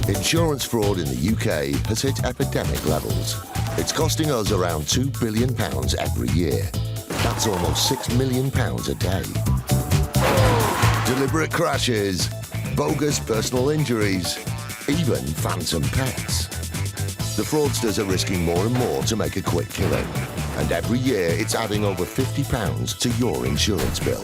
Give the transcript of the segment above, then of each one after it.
Insurance fraud in the UK has hit epidemic levels. It's costing us around £2 billion every year. That's almost £6 million a day. Deliberate crashes, bogus personal injuries, even phantom pets. The fraudsters are risking more and more to make a quick killing. And every year it's adding over £50 to your insurance bill.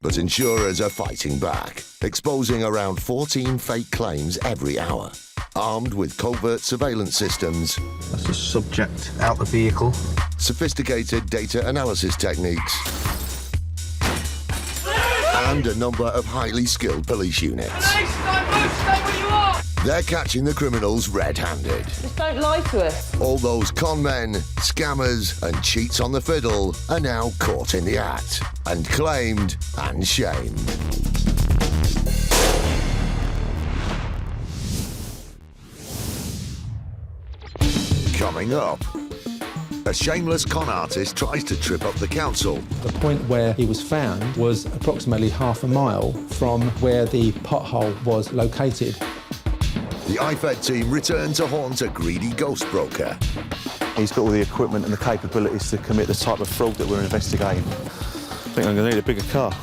But insurers are fighting back, exposing around 14 fake claims every hour, armed with covert surveillance systems. That's the subject out the vehicle. Sophisticated data analysis techniques, and a number of highly skilled police units. Police, stay where you are! They're catching the criminals red-handed. Just don't lie to us. All those con men, scammers and cheats on the fiddle are now caught in the act and claimed and shamed. Coming up, a shameless con artist tries to trip up the council. The point where he was found was approximately half a mile from where the pothole was located. The IFED team return to haunt a greedy ghost broker. He's got all the equipment and the capabilities to commit the type of fraud that we're investigating. I think I'm going to need a bigger car.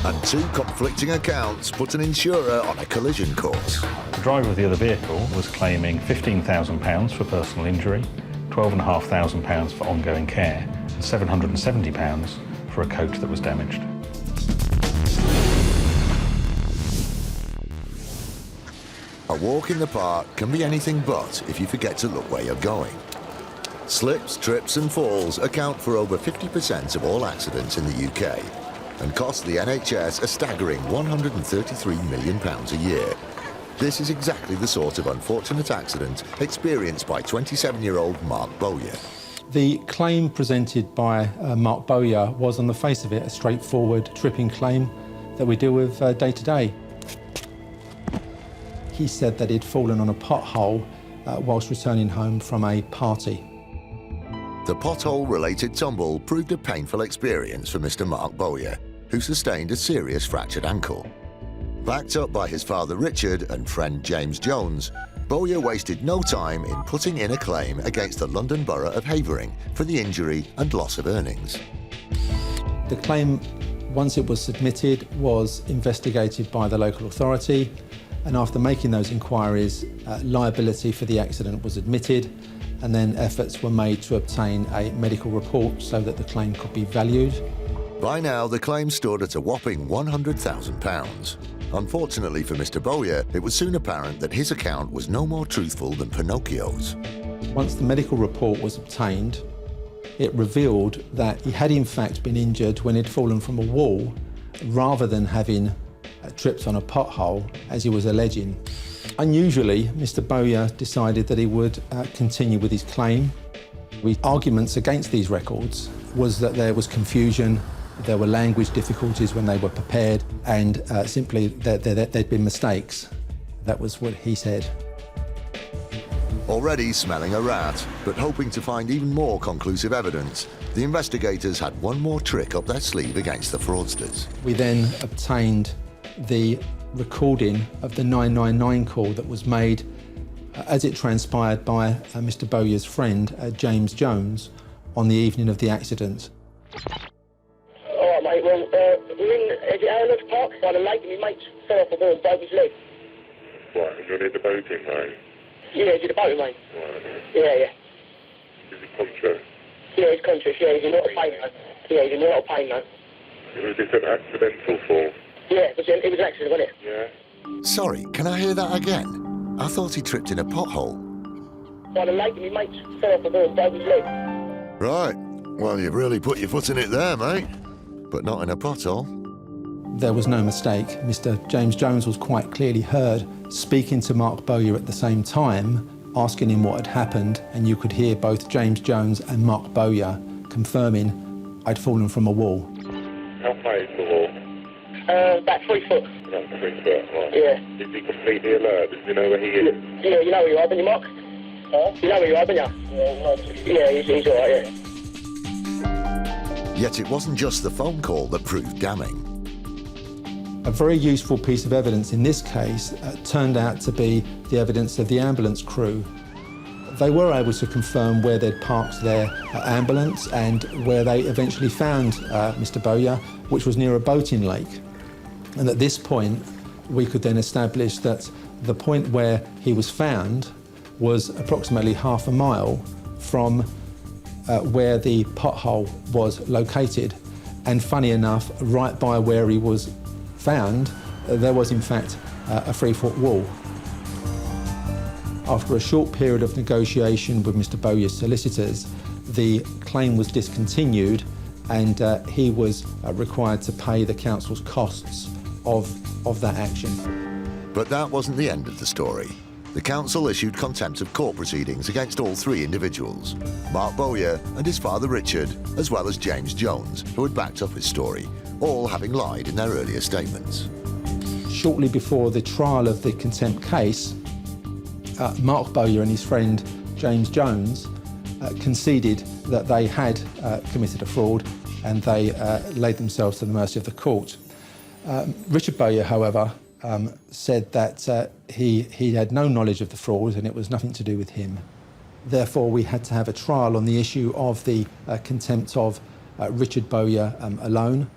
And two conflicting accounts put an insurer on a collision course. The driver of the other vehicle was claiming £15,000 for personal injury, £12,500 for ongoing care, and £770 for a coat that was damaged. A walk in the park can be anything but if you forget to look where you're going. Slips, trips and falls account for over 50% of all accidents in the UK and cost the NHS a staggering £133 million a year. This is exactly the sort of unfortunate accident experienced by 27-year-old Mark Bowyer. The claim presented by Mark Bowyer was, on the face of it, a straightforward tripping claim that we deal with day to day. He said that he'd fallen on a pothole whilst returning home from a party. The pothole-related tumble proved a painful experience for Mr. Mark Bowyer, who sustained a serious fractured ankle. Backed up by his father Richard and friend James Jones, Bowyer wasted no time in putting in a claim against the London Borough of Hillingdon for the injury and loss of earnings. The claim, once it was submitted, was investigated by the local authority, and after making those inquiries, liability for the accident was admitted, and then efforts were made to obtain a medical report so that the claim could be valued. By now, the claim stood at a whopping £100,000. Unfortunately for Mr. Bowyer, it was soon apparent that his account was no more truthful than Pinocchio's. Once the medical report was obtained, it revealed that he had in fact been injured when he'd fallen from a wall, rather than having tripped on a pothole, as he was alleging. Unusually, Mr. Bowyer decided that he would continue with his claim. The arguments against these records was that there was confusion, there were language difficulties when they were prepared, and simply that there'd been mistakes. That was what he said. Already smelling a rat, but hoping to find even more conclusive evidence, the investigators had one more trick up their sleeve against the fraudsters. We then obtained the recording of the 999 call that was made, as it transpired, by Mr. Bowyer's friend, James Jones, on the evening of the accident. All right, mate. Well, we're in Alex Park by the lake, and my mate's fell off the wall and broke his leg. Right, and you're near the boating, mate? Yeah, he's in the boating, mate. Right. Yeah. Is he conscious? Yeah, he's conscious. Yeah, he's in a lot of pain, mate. Yeah, he's in a lot of pain, mate. Was this an accidental fall? Yeah, it was an accident, wasn't it? Yeah. Sorry, can I hear that again? I thought he tripped in a pothole. By the lake, and my mate's fell off the wall and broke his leg. Right. Well, you've really put your foot in it there, mate. But not in a pothole. There was no mistake. Mr. James Jones was quite clearly heard speaking to Mark Bowyer at the same time, asking him what had happened, and you could hear both James Jones and Mark Bowyer confirming I'd fallen from a wall. How high is the wall? About 3 foot. About 3 foot, right. Yeah. Is he completely alert? Does he know where he is? Yeah, you know where you are, don't you, Mark? Huh? You know where you are, don't you? Yeah, he's all right, yeah. Yet it wasn't just the phone call that proved damning. A very useful piece of evidence in this case turned out to be the evidence of the ambulance crew. They were able to confirm where they'd parked their ambulance and where they eventually found Mr. Boer, which was near a boating lake. And at this point, we could then establish that the point where he was found was approximately half a mile from where the pothole was located. And funny enough, right by where he was found, there was in fact a 3-foot wall. After a short period of negotiation with Mr. Boer's solicitors, the claim was discontinued and he was required to pay the council's costs of that action. But that wasn't the end of the story. The council issued contempt of court proceedings against all 3 individuals, Mark Boer and his father Richard, as well as James Jones, who had backed up his story, all having lied in their earlier statements. Shortly before the trial of the contempt case, Mark Boer and his friend James Jones conceded that they had committed a fraud and they laid themselves to the mercy of the court. Richard Boer, however, said that he had no knowledge of the fraud and it was nothing to do with him. Therefore, we had to have a trial on the issue of the contempt of Richard Boer alone.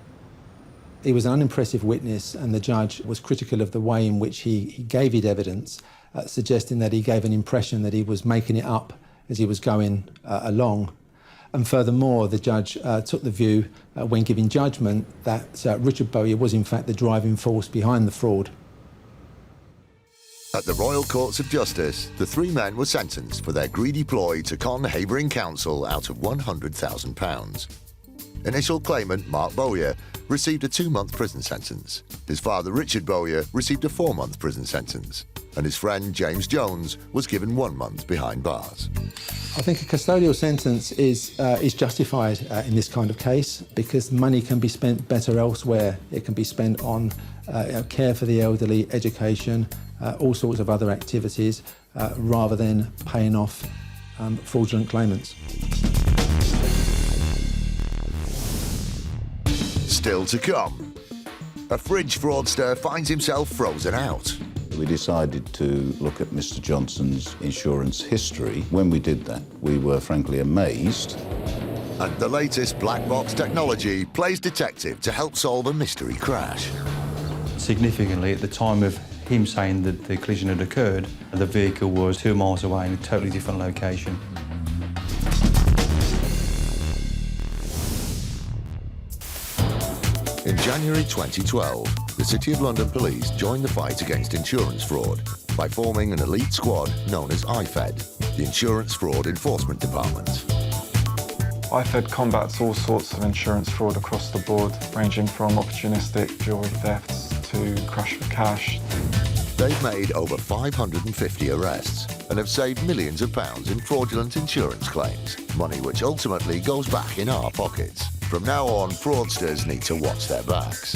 He was an unimpressive witness and the judge was critical of the way in which he gave his evidence, suggesting that he gave an impression that he was making it up as he was going along. And furthermore, the judge took the view, when giving judgment, that Richard Boer was in fact the driving force behind the fraud. At the Royal Courts of Justice, the 3 men were sentenced for their greedy ploy to con Havering Council out of £100,000. Initial claimant Mark Boer received a 2-month prison sentence. His father Richard Boer received a 4-month prison sentence. And his friend James Jones was given 1 month behind bars. I think a custodial sentence is justified in this kind of case because money can be spent better elsewhere. It can be spent on care for the elderly, education, all sorts of other activities, rather than paying off fraudulent claimants. Still to come, a fridge fraudster finds himself frozen out. We decided to look at Mr. Johnson's insurance history. When we did that, we were frankly amazed. And the latest black box technology plays detective to help solve a mystery crash. Significantly, at the time of him saying that the collision had occurred, the vehicle was 2 miles away in a totally different location. In January 2012, the City of London Police joined the fight against insurance fraud by forming an elite squad known as IFED, the Insurance Fraud Enforcement Department. IFED combats all sorts of insurance fraud across the board, ranging from opportunistic jewellery thefts to crash for cash. They've made over 550 arrests and have saved millions of pounds in fraudulent insurance claims, money which ultimately goes back in our pockets. From now on, fraudsters need to watch their backs.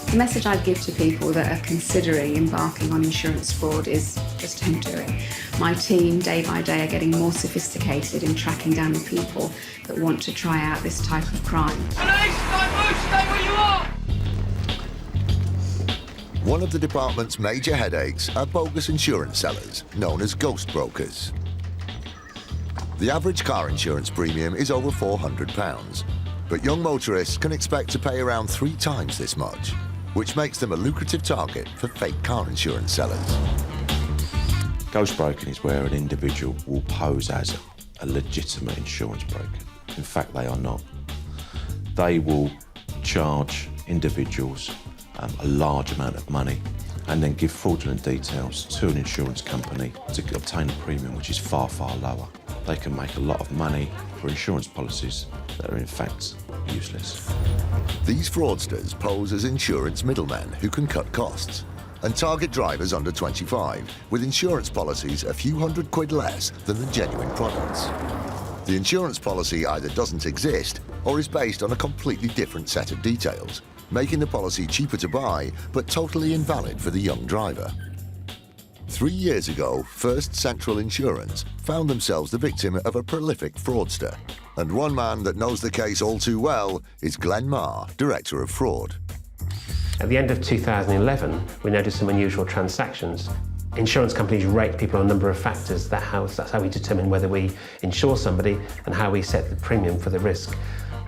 The message I'd give to people that are considering embarking on insurance fraud is just don't do it. My team, day by day, are getting more sophisticated in tracking down the people that want to try out this type of crime. Police, don't move, stay where you are! One of the department's major headaches are bogus insurance sellers, known as ghost brokers. The average car insurance premium is over £400, but young motorists can expect to pay around 3 times this much, which makes them a lucrative target for fake car insurance sellers. Ghost broking is where an individual will pose as a legitimate insurance broker. In fact, they are not. They will charge individuals a large amount of money and then give fraudulent details to an insurance company to obtain a premium which is far, far lower. They can make a lot of money for insurance policies that are in fact useless. These fraudsters pose as insurance middlemen who can cut costs and target drivers under 25 with insurance policies a few £100 less than the genuine products. The insurance policy either doesn't exist or is based on a completely different set of details, making the policy cheaper to buy but totally invalid for the young driver. 3 years ago, First Central Insurance found themselves the victim of a prolific fraudster. And one man that knows the case all too well is Glenn Marr, Director of Fraud. At the end of 2011, we noticed some unusual transactions. Insurance companies rate people on a number of factors. That's how we determine whether we insure somebody and how we set the premium for the risk.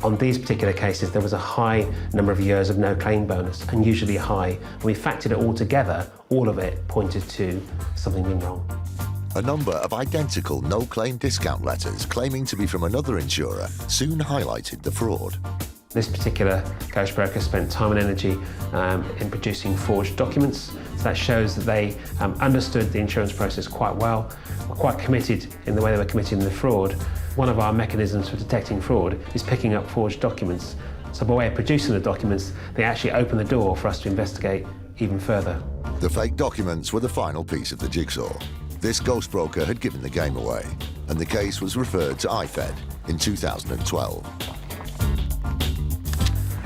On these particular cases, there was a high number of years of no claim bonus, unusually high. When we factored it all together, all of it pointed to something being wrong. A number of identical no-claim discount letters claiming to be from another insurer soon highlighted the fraud. This particular ghost broker spent time and energy in producing forged documents. So that shows that they understood the insurance process quite well, were quite committed in the way they were committing the fraud. One of our mechanisms for detecting fraud is picking up forged documents. So by way of producing the documents, they actually open the door for us to investigate even further. The fake documents were the final piece of the jigsaw. This ghost broker had given the game away, and the case was referred to IFED in 2012.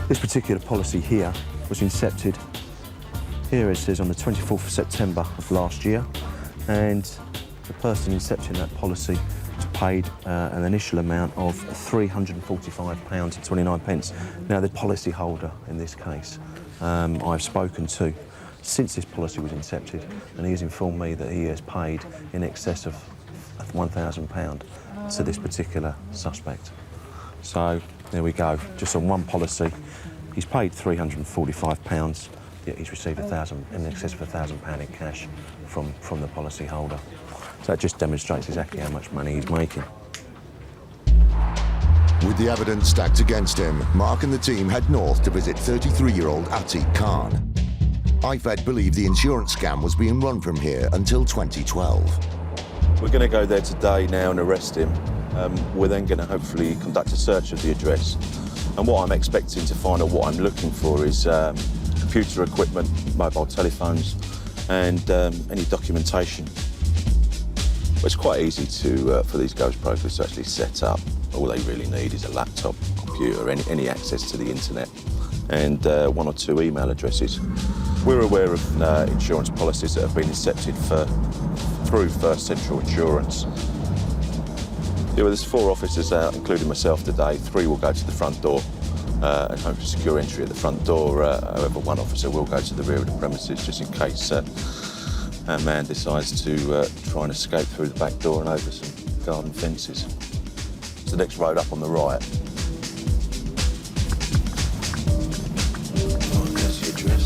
This particular policy here was incepted, here it says on the 24th of September of last year, and the person incepting that policy was paid an initial amount of £345.29. Now, the policy holder in this case I've spoken to since this policy was incepted, and he has informed me that he has paid in excess of £1,000 to this particular suspect. So there we go, just on one policy, he's paid £345, yet he's received in excess of £1,000 in cash from the policy holder. So that just demonstrates exactly how much money he's making. With the evidence stacked against him, Mark and the team head north to visit 33-year-old Atiq Khan. IFED believed the insurance scam was being run from here until 2012. We're going to go there today now and arrest him. We're then going to hopefully conduct a search of the address. And what I'm expecting to find, or what I'm looking for, is computer equipment, mobile telephones, and any documentation. Well, it's quite easy for these ghost brokers to actually set up. All they really need is a laptop, computer, any access to the internet, and 1 or 2 email addresses. We're aware of insurance policies that have been incepted through First Central Insurance. Yeah, well, there's 4 officers out, including myself today. 3 will go to the front door and hope to secure entry at the front door. However, 1 officer will go to the rear of the premises just in case our man decides to try and escape through the back door and over some garden fences. It's the next road up on the right. That's the address.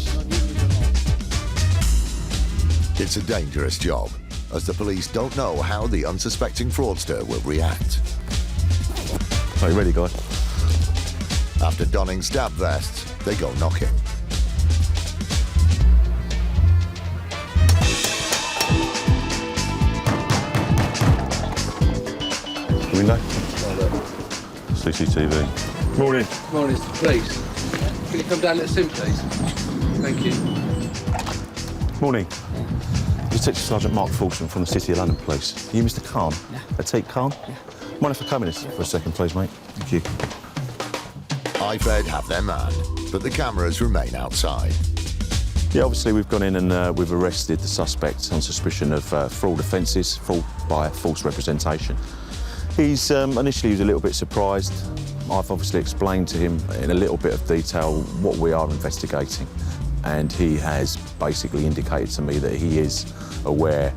It's a dangerous job, as the police don't know how the unsuspecting fraudster will react. Are you ready, guy? After donning stab vests, they go knocking. Window? CCTV. Morning. Morning, please. Can you come down and let us in, please? Thank you. Morning. Detective Sergeant Mark Fulton from the City of London Police. Are you Mr. Khan? Yeah. Atiq Khan? Yeah. Mind if I come in for a second, please, mate? Thank you. IFED have their man, but the cameras remain outside. Yeah, obviously we've gone in and we've arrested the suspect on suspicion of fraud offences, fraud by false representation. He's initially he was a little bit surprised. I've obviously explained to him in a little bit of detail what we are investigating, and he has basically indicated to me that he is aware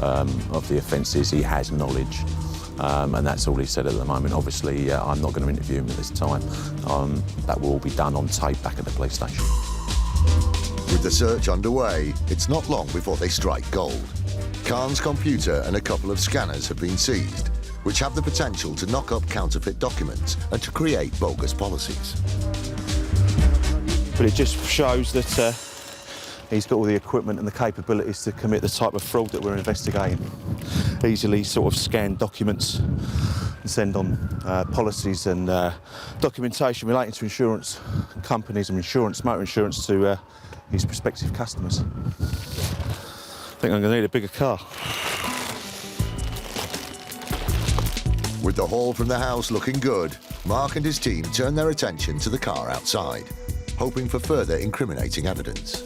of the offences, he has knowledge, and that's all he said at the moment. Obviously, I'm not going to interview him at this time. That will all be done on tape back at the police station. With the search underway, it's not long before they strike gold. Khan's computer and a couple of scanners have been seized, which have the potential to knock up counterfeit documents and to create bogus policies. But it just shows that he's got all the equipment and the capabilities to commit the type of fraud that we're investigating. Easily sort of scan documents and send on policies and documentation relating to insurance companies and motor insurance to his prospective customers. I think I'm going to need a bigger car. With the haul from the house looking good, Mark and his team turn their attention to the car outside, hoping for further incriminating evidence.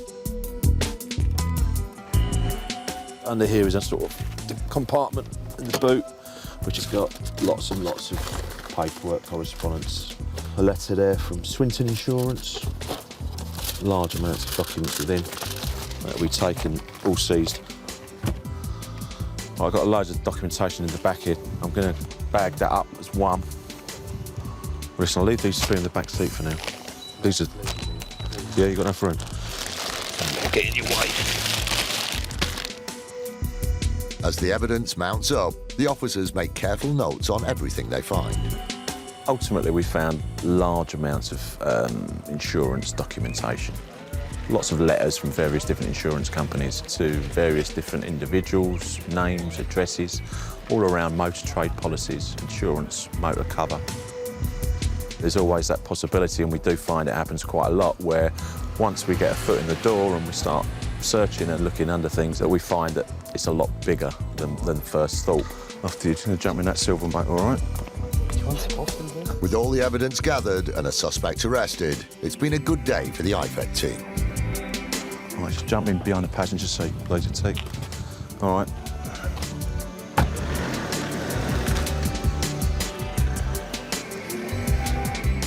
Under here is a sort of compartment in the boot, which has got lots and lots of paperwork, correspondence. A letter there from Swinton Insurance. large amounts of documents within that we taken, all seized. I've got loads of documentation in the back here. I'm going to bag that up as one. Listen, I'll leave these three in the back seat for now. These are... Yeah, you got enough room? Get in your way. As the evidence mounts up, the officers make careful notes on everything they find. Ultimately, we found large amounts of insurance documentation. Lots of letters from various different insurance companies to various different individuals, names, addresses, all around motor trade policies, insurance, motor cover. There's always that possibility, and we do find it happens quite a lot, where once we get a foot in the door and we start searching and looking under things, that we find that it's a lot bigger than first thought. After you're going to jump in that silver boat, all right? With all the evidence gathered and a suspect arrested, it's been a good day for the IFED team. All right, just jump in behind the passenger seat, laser tape. All right.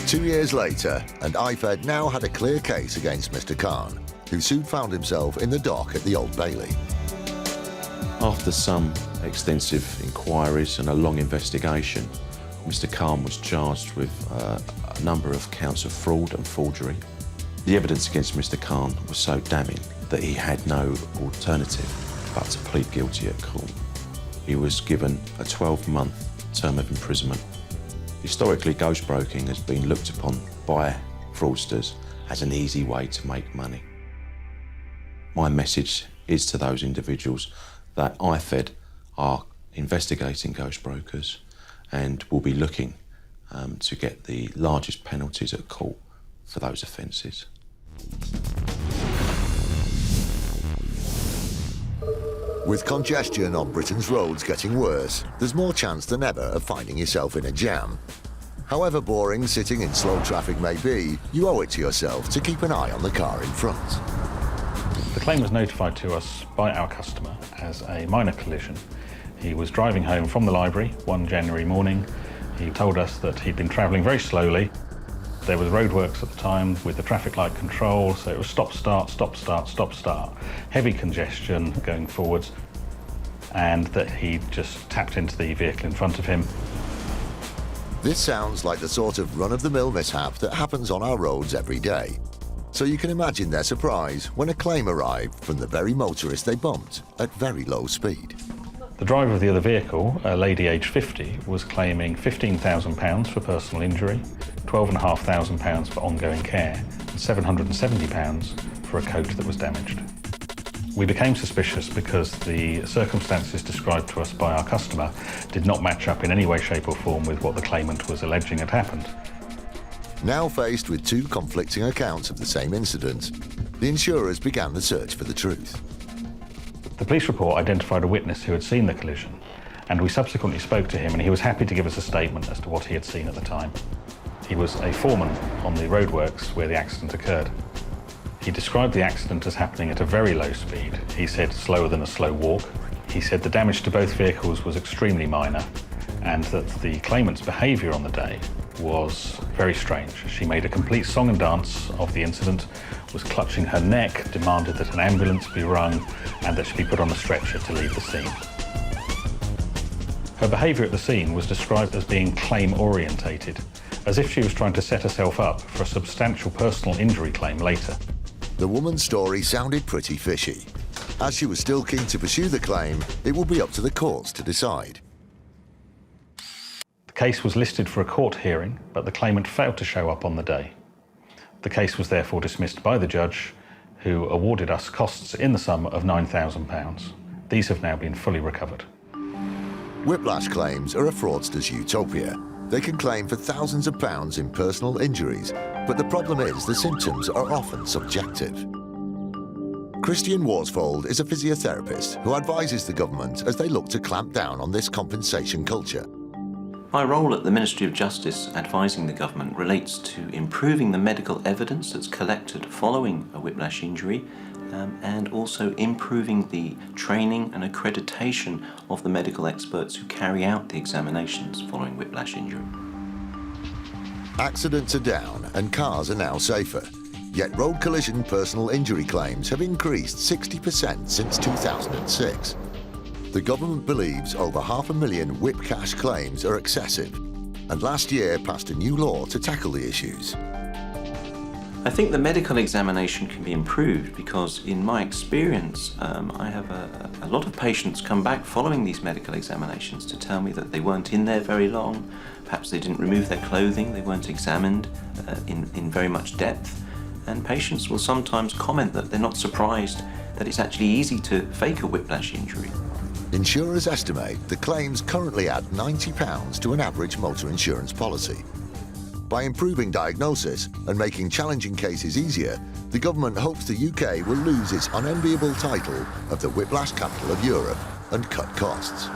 Two years later, and IFED now had a clear case against Mr. Khan, who soon found himself in the dock at the Old Bailey. After some extensive inquiries and a long investigation, Mr. Khan was charged with a number of counts of fraud and forgery. The evidence against Mr. Khan was so damning that he had no alternative but to plead guilty at court. He was given a 12-month term of imprisonment. Historically, ghostbroking has been looked upon by fraudsters as an easy way to make money. My message is to those individuals that IFED are investigating ghostbrokers and will be looking to get the largest penalties at court for those offences. With congestion on Britain's roads getting worse, there's more chance than ever of finding yourself in a jam. However boring sitting in slow traffic may be, you owe it to yourself to keep an eye on the car in front. The claim was notified to us by our customer as a minor collision. He was driving home from the library one January morning. He told us that he'd been travelling very slowly. There was roadworks at the time with the traffic light control, so it was stop, start, stop, start, stop, start. Heavy congestion going forwards, and that he just tapped into the vehicle in front of him. This sounds like the sort of run-of-the-mill mishap that happens on our roads every day. So you can imagine their surprise when a claim arrived from the very motorist they bumped at very low speed. The driver of the other vehicle, a lady aged 50, was claiming £15,000 for personal injury, £12,500 for ongoing care, and £770 for a coat that was damaged. We became suspicious because the circumstances described to us by our customer did not match up in any way, shape or form with what the claimant was alleging had happened. Now faced with two conflicting accounts of the same incident, the insurers began the search for the truth. The police report identified a witness who had seen the collision, and we subsequently spoke to him, and he was happy to give us a statement as to what he had seen at the time. He was a foreman on the roadworks where the accident occurred. He described the accident as happening at a very low speed. He said slower than a slow walk. He said the damage to both vehicles was extremely minor, and that the claimant's behaviour on the day was very strange. She made a complete song and dance of the incident, was clutching her neck, demanded that an ambulance be rung, and that she be put on a stretcher to leave the scene. Her behaviour at the scene was described as being claim-orientated, as if she was trying to set herself up for a substantial personal injury claim later. The woman's story sounded pretty fishy. As she was still keen to pursue the claim, it will be up to the courts to decide. The case was listed for a court hearing, but the claimant failed to show up on the day. The case was therefore dismissed by the judge, who awarded us costs in the sum of £9,000. These have now been fully recovered. Whiplash claims are a fraudster's utopia. They can claim for thousands of pounds in personal injuries, but the problem is the symptoms are often subjective. Christian Worsfold is a physiotherapist who advises the government as they look to clamp down on this compensation culture. My role at the Ministry of Justice advising the government relates to improving the medical evidence that's collected following a whiplash injury and also improving the training and accreditation of the medical experts who carry out the examinations following whiplash injury. Accidents are down and cars are now safer. Yet road collision personal injury claims have increased 60% since 2006. The government believes over 500,000 Whiplash claims are excessive, and last year passed a new law to tackle the issues. I think the medical examination can be improved because, in my experience, I have a lot of patients come back following these medical examinations to tell me that they weren't in there very long, perhaps they didn't remove their clothing, they weren't examined in very much depth, and patients will sometimes comment that they're not surprised that it's actually easy to fake a whiplash injury. Insurers estimate the claims currently add £90 to an average motor insurance policy. By improving diagnosis and making challenging cases easier, the government hopes the UK will lose its unenviable title of the whiplash capital of Europe and cut costs.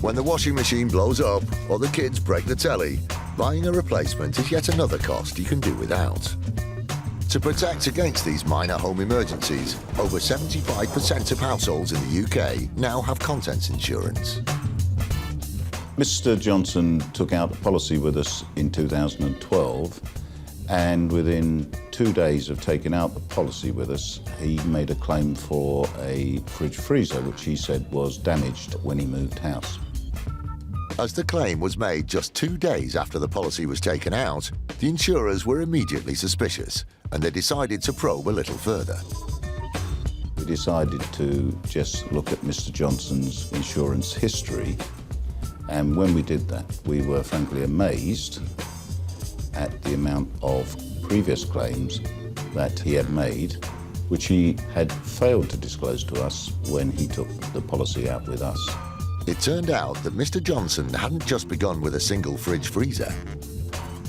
When the washing machine blows up or the kids break the telly, buying a replacement is yet another cost you can do without. To protect against these minor home emergencies, over 75% of households in the UK now have contents insurance. Mr. Johnson took out a policy with us in 2012, and within 2 days of taking out the policy with us, he made a claim for a fridge freezer, which he said was damaged when he moved house. As the claim was made just 2 days after the policy was taken out, the insurers were immediately suspicious, and they decided to probe a little further. We decided to just look at Mr. Johnson's insurance history, and when we did that, we were frankly amazed at the amount of previous claims that he had made, which he had failed to disclose to us when he took the policy out with us. It turned out that Mr. Johnson hadn't just begun with a single fridge freezer.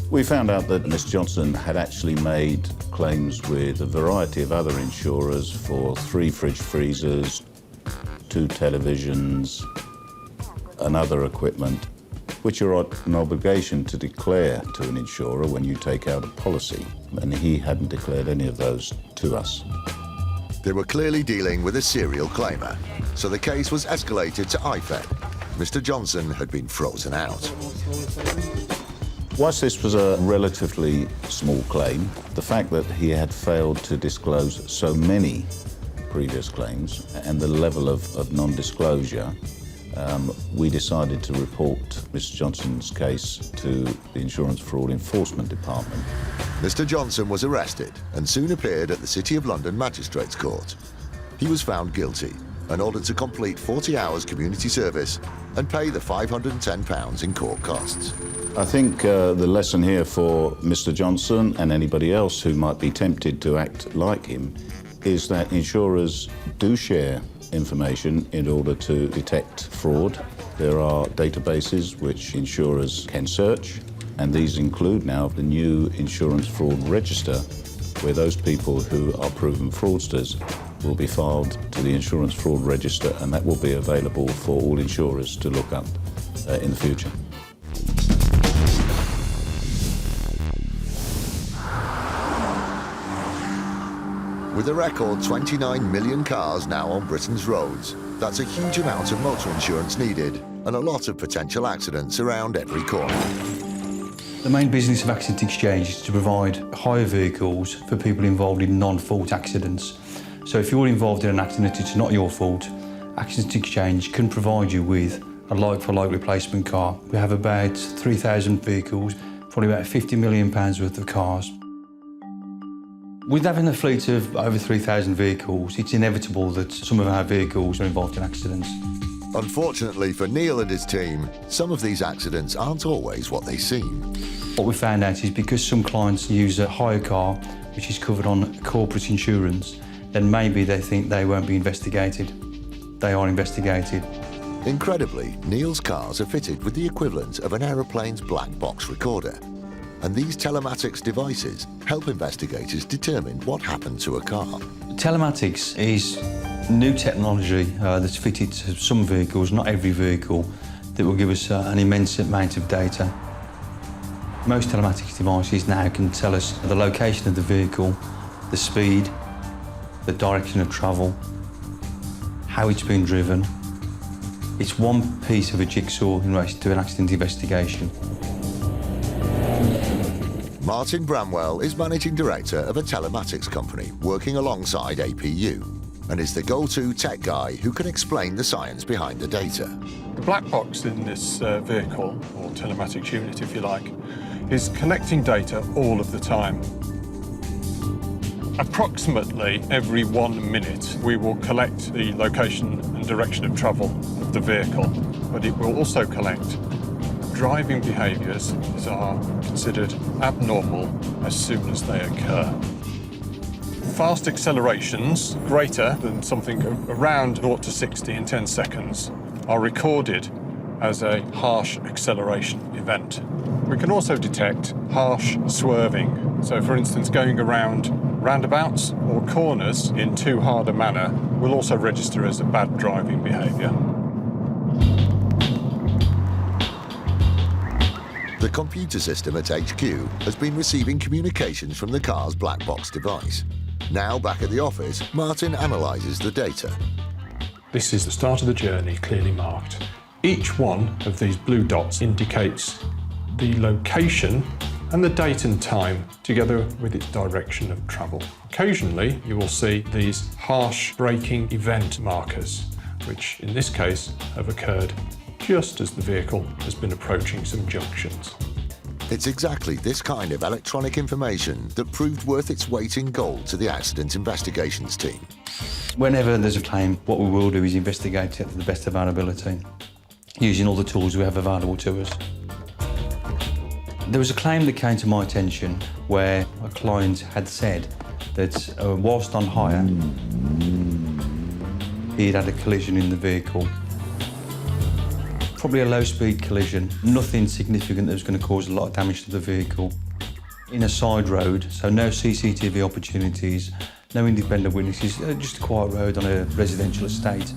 We found out that Mr. Johnson had actually made claims with a variety of other insurers for 3 fridge freezers, 2 televisions, and other equipment, which are an obligation to declare to an insurer when you take out a policy, and he hadn't declared any of those to us. They were clearly dealing with a serial claimer, so the case was escalated to IFED. Mr. Johnson had been frozen out. Whilst this was a relatively small claim, the fact that he had failed to disclose so many previous claims and the level of non-disclosure, we decided to report Mr. Johnson's case to the Insurance Fraud Enforcement Department. Mr. Johnson was arrested and soon appeared at the City of London Magistrates Court. He was found guilty and ordered to complete 40 hours community service and pay the £510 in court costs. I think the lesson here for Mr. Johnson and anybody else who might be tempted to act like him is that insurers do share information in order to detect fraud. There are databases which insurers can search, and these include now the new Insurance Fraud Register, where those people who are proven fraudsters will be filed to the Insurance Fraud Register, and that will be available for all insurers to look up in the future. With a record 29 million cars now on Britain's roads, that's a huge amount of motor insurance needed and a lot of potential accidents around every corner. The main business of Accident Exchange is to provide hire vehicles for people involved in non-fault accidents. So if you're involved in an accident, it's not your fault. Accident Exchange can provide you with a like-for-like replacement car. We have about 3,000 vehicles, probably about £50 million worth of cars. With having a fleet of over 3,000 vehicles, it's inevitable that some of our vehicles are involved in accidents. Unfortunately for Neil and his team, some of these accidents aren't always what they seem. What we found out is because some clients use a hire car, which is covered on corporate insurance, then maybe they think they won't be investigated. They are investigated. Incredibly, Neil's cars are fitted with the equivalent of an aeroplane's black box recorder. And these telematics devices help investigators determine what happened to a car. Telematics is new technology that's fitted to some vehicles, not every vehicle, that will give us an immense amount of data. Most telematics devices now can tell us the location of the vehicle, the speed, the direction of travel, how it's been driven. It's one piece of a jigsaw in relation to an accident investigation. Martin Bramwell is Managing Director of a telematics company working alongside APU and is the go-to tech guy who can explain the science behind the data. The black box in this vehicle, or telematics unit if you like, is collecting data all of the time. Approximately every 1 minute we will collect the location and direction of travel of the vehicle, but it will also collect driving behaviours that are considered abnormal as soon as they occur. Fast accelerations greater than something around 0 to 60 in 10 seconds are recorded as a harsh acceleration event. We can also detect harsh swerving. So for instance, going around roundabouts or corners in too hard a manner will also register as a bad driving behaviour. The computer system at HQ has been receiving communications from the car's black box device. Now back at the office, Martin analyses the data. This is the start of the journey, clearly marked. Each one of these blue dots indicates the location and the date and time, together with its direction of travel. Occasionally, you will see these harsh braking event markers, which in this case have occurred just as the vehicle has been approaching some junctions. It's exactly this kind of electronic information that proved worth its weight in gold to the accident investigations team. Whenever there's a claim, what we will do is investigate it to the best of our ability, using all the tools we have available to us. There was a claim that came to my attention where a client had said that whilst on hire, he'd had a collision in the vehicle. Probably a low-speed collision, nothing significant that was going to cause a lot of damage to the vehicle. In a side road, so no CCTV opportunities, no independent witnesses, just a quiet road on a residential estate.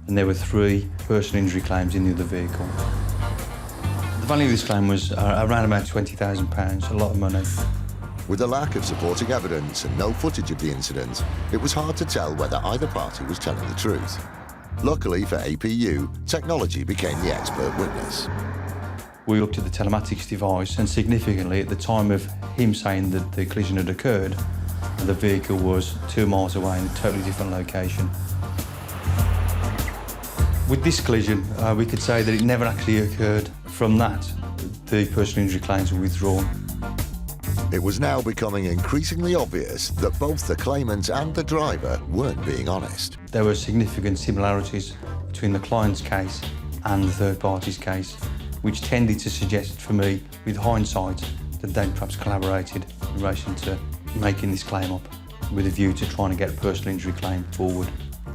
And there were 3 personal injury claims in the other vehicle. The value of this claim was around about £20,000, a lot of money. With a lack of supporting evidence and no footage of the incident, it was hard to tell whether either party was telling the truth. Luckily for APU, technology became the expert witness. We looked at the telematics device and significantly at the time of him saying that the collision had occurred, the vehicle was 2 miles away in a totally different location. With this collision, we could say that it never actually occurred. From that, the personal injury claims were withdrawn. It was now becoming increasingly obvious that both the claimant and the driver weren't being honest. There were significant similarities between the client's case and the third party's case, which tended to suggest for me, with hindsight, that they'd perhaps collaborated in relation to making this claim up with a view to trying to get a personal injury claim forward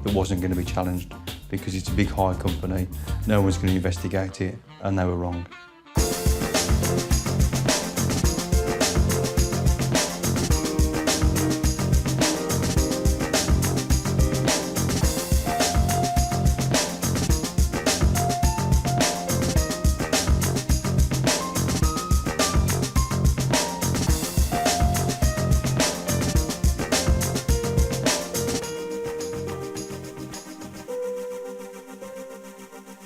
that wasn't going to be challenged because it's a big hire company, no one's going to investigate it, and they were wrong.